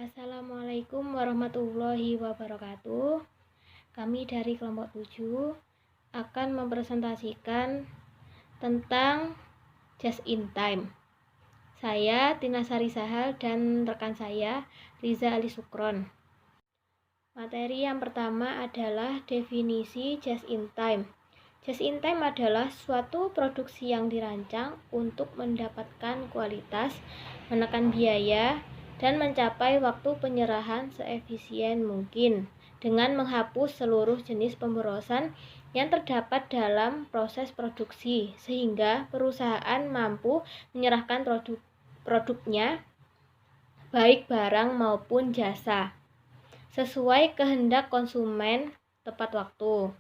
Assalamualaikum warahmatullahi wabarakatuh. Kami dari kelompok 7 akan mempresentasikan tentang Just in Time. Saya Tina Sari Sahal dan rekan saya Riza Ali Sukron. Materi yang pertama adalah definisi Just in Time. Just in Time adalah suatu produksi yang dirancang untuk mendapatkan kualitas, menekan biaya, dan mencapai waktu penyerahan seefisien mungkin dengan menghapus seluruh jenis pemborosan yang terdapat dalam proses produksi sehingga perusahaan mampu menyerahkan produknya baik barang maupun jasa sesuai kehendak konsumen tepat waktu.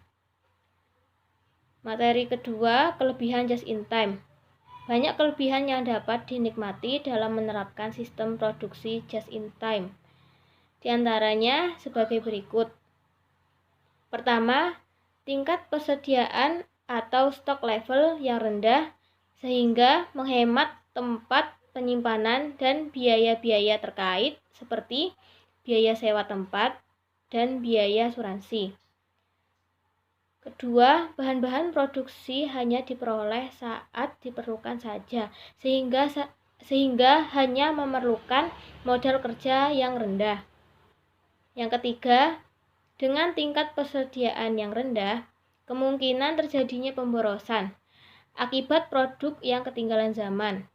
Materi kedua, kelebihan Just in Time. Banyak kelebihan yang dapat dinikmati dalam menerapkan sistem produksi Just in Time. Di antaranya sebagai berikut. Pertama, tingkat persediaan atau stok level yang rendah sehingga menghemat tempat penyimpanan dan biaya-biaya terkait seperti biaya sewa tempat dan biaya asuransi. Kedua, bahan-bahan produksi hanya diperoleh saat diperlukan saja, sehingga hanya memerlukan modal kerja yang rendah. Yang ketiga, dengan tingkat persediaan yang rendah, kemungkinan terjadinya pemborosan akibat produk yang ketinggalan zaman,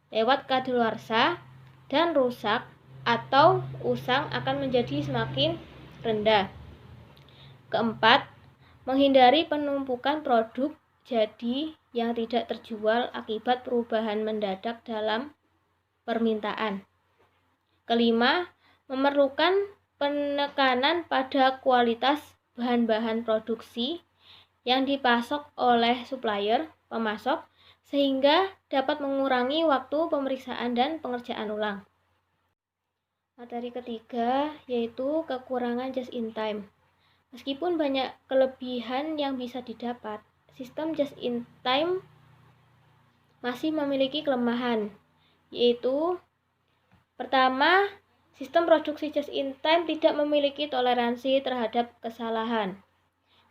lewat kadaluarsa dan rusak atau usang akan menjadi semakin rendah. Keempat, menghindari penumpukan produk jadi yang tidak terjual akibat perubahan mendadak dalam permintaan. Kelima, memerlukan penekanan pada kualitas bahan-bahan produksi yang dipasok oleh supplier, pemasok, sehingga dapat mengurangi waktu pemeriksaan dan pengerjaan ulang. Materi ketiga yaitu kekurangan Just in Time. Meskipun banyak kelebihan yang bisa didapat, sistem Just in Time masih memiliki kelemahan, yaitu pertama, sistem produksi Just in Time tidak memiliki toleransi terhadap kesalahan,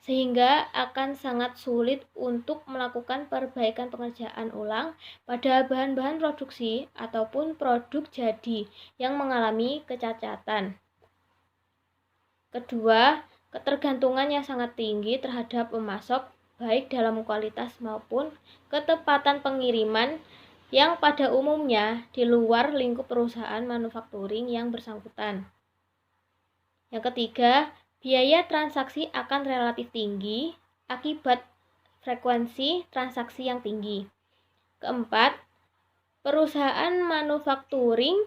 sehingga akan sangat sulit untuk melakukan perbaikan pengerjaan ulang pada bahan-bahan produksi ataupun produk jadi yang mengalami kecacatan. Kedua, ketergantungan yang sangat tinggi terhadap pemasok baik dalam kualitas maupun ketepatan pengiriman yang pada umumnya di luar lingkup perusahaan manufakturing yang bersangkutan. Yang ketiga, biaya transaksi akan relatif tinggi akibat frekuensi transaksi yang tinggi. Keempat, perusahaan manufakturing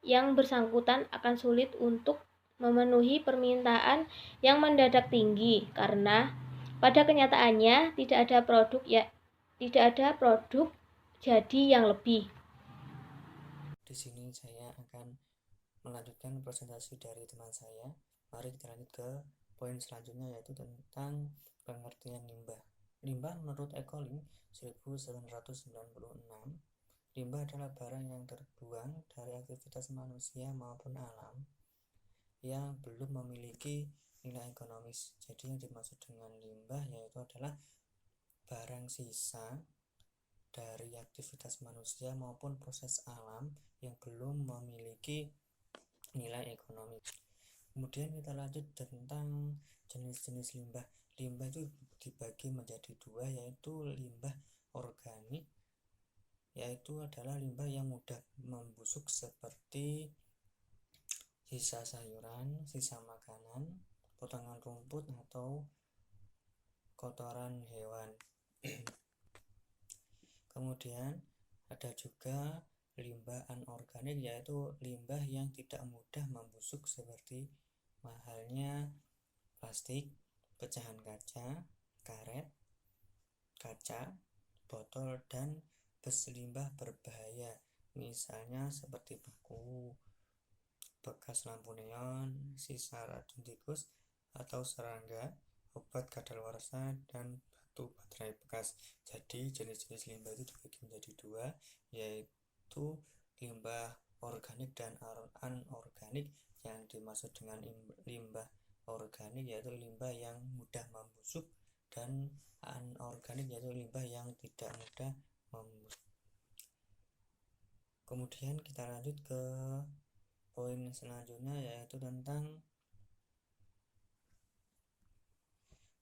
yang bersangkutan akan sulit untuk memenuhi permintaan yang mendadak tinggi karena pada kenyataannya tidak ada produk jadi yang lebih. Di sini saya akan melanjutkan presentasi dari teman saya. Mari kita lanjut ke poin selanjutnya, yaitu tentang pengertian limbah. Limbah menurut Ecolink 1996, limbah adalah barang yang terbuang dari aktivitas manusia maupun alam yang belum memiliki nilai ekonomis. Jadi yang dimaksud dengan limbah yaitu adalah barang sisa dari aktivitas manusia maupun proses alam yang belum memiliki nilai ekonomi. Kemudian kita lanjut tentang jenis-jenis limbah. Limbah itu dibagi menjadi dua, yaitu limbah organik, yaitu adalah limbah yang mudah membusuk seperti sisa sayuran, sisa makanan, potongan rumput atau kotoran hewan. Kemudian ada juga limbah anorganik, yaitu limbah yang tidak mudah membusuk seperti halnya plastik, pecahan kaca, karet, kaca, botol, dan bes limbah berbahaya, misalnya seperti paku, bekas lampu neon, sisa racun tikus atau serangga, obat kadaluarsa, dan batu baterai bekas. Jadi jenis-jenis limbah itu dibagi menjadi dua, yaitu limbah organik dan anorganik. Yang dimaksud dengan limbah organik yaitu limbah yang mudah membusuk, dan anorganik yaitu limbah yang tidak mudah membusuk. Kemudian kita lanjut ke poin selanjutnya, yaitu tentang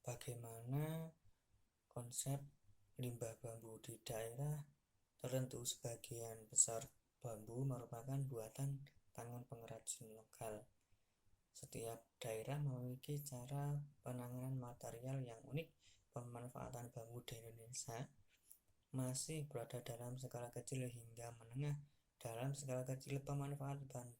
bagaimana konsep limbah bambu di daerah tertentu. Sebagian besar bambu merupakan buatan tangan pengrajin lokal. Setiap daerah memiliki cara penanganan material yang unik. Pemanfaatan bambu di Indonesia masih berada dalam skala kecil hingga menengah. Dalam skala kecil, pemanfaatan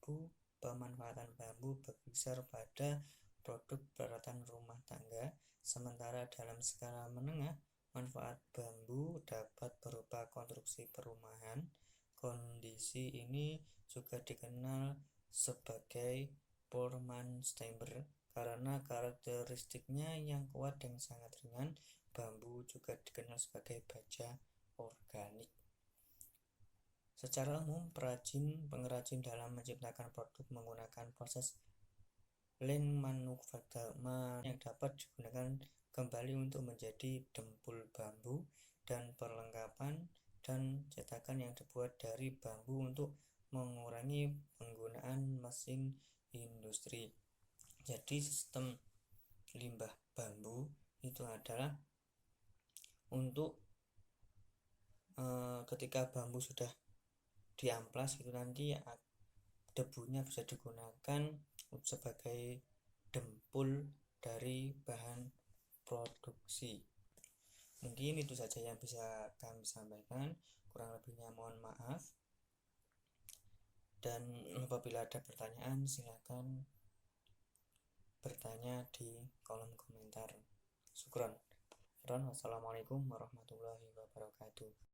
bambu berkisar pada produk peralatan rumah tangga, sementara dalam skala menengah, manfaat bambu dapat berupa konstruksi perumahan. Kondisi ini juga dikenal sebagai Poorman-Stember karena karakteristiknya yang kuat dan sangat ringan. Bambu juga dikenal sebagai baja organik. Secara umum, pengrajin dalam menciptakan produk menggunakan proses lean manufacturing yang dapat digunakan kembali untuk menjadi dempul bambu dan perlengkapan dan cetakan yang dibuat dari bambu untuk mengurangi penggunaan mesin industri. Jadi sistem limbah bambu itu adalah untuk ketika bambu sudah diamplas itu nanti debunya bisa digunakan sebagai dempul dari bahan produksi. Mungkin itu saja yang bisa kami sampaikan, kurang lebihnya mohon maaf, dan apabila ada pertanyaan silakan bertanya di kolom komentar. Syukron. Wassalamualaikum warahmatullahi wabarakatuh.